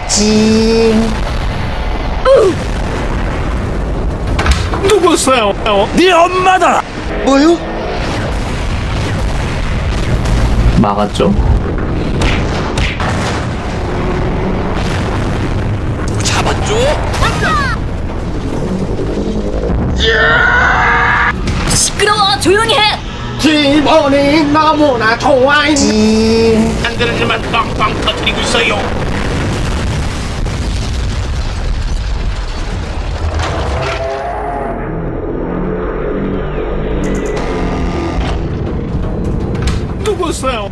징. 누구세요? 네 엄마다. 뭐요? 막았죠. 잡았죠? 시끄러워. 조용히 해. 기분이 너무나 좋아. 징. 한들지만 빵빵 터뜨리고 있어요. 누구세요?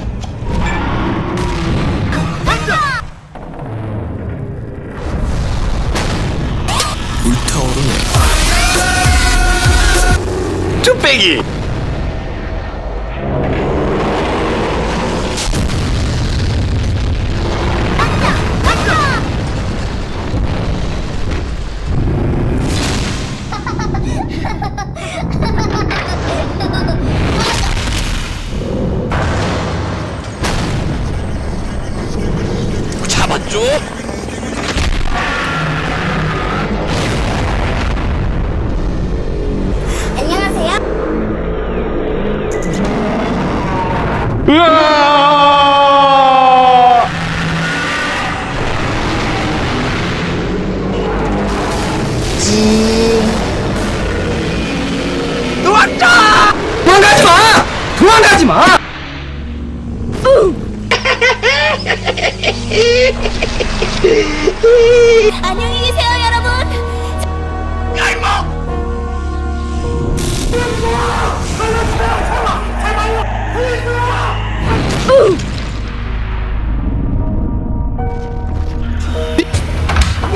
불타오르네. 뚝배기. 잡았죠? 안녕하세요. 으아! 징. 왔다! 도망가지 마! 도망가지 마! 안녕히 계세요, 여러분. 야 이모!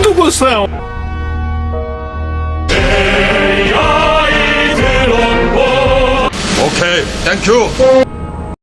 누구세요? 오케이, 땡큐.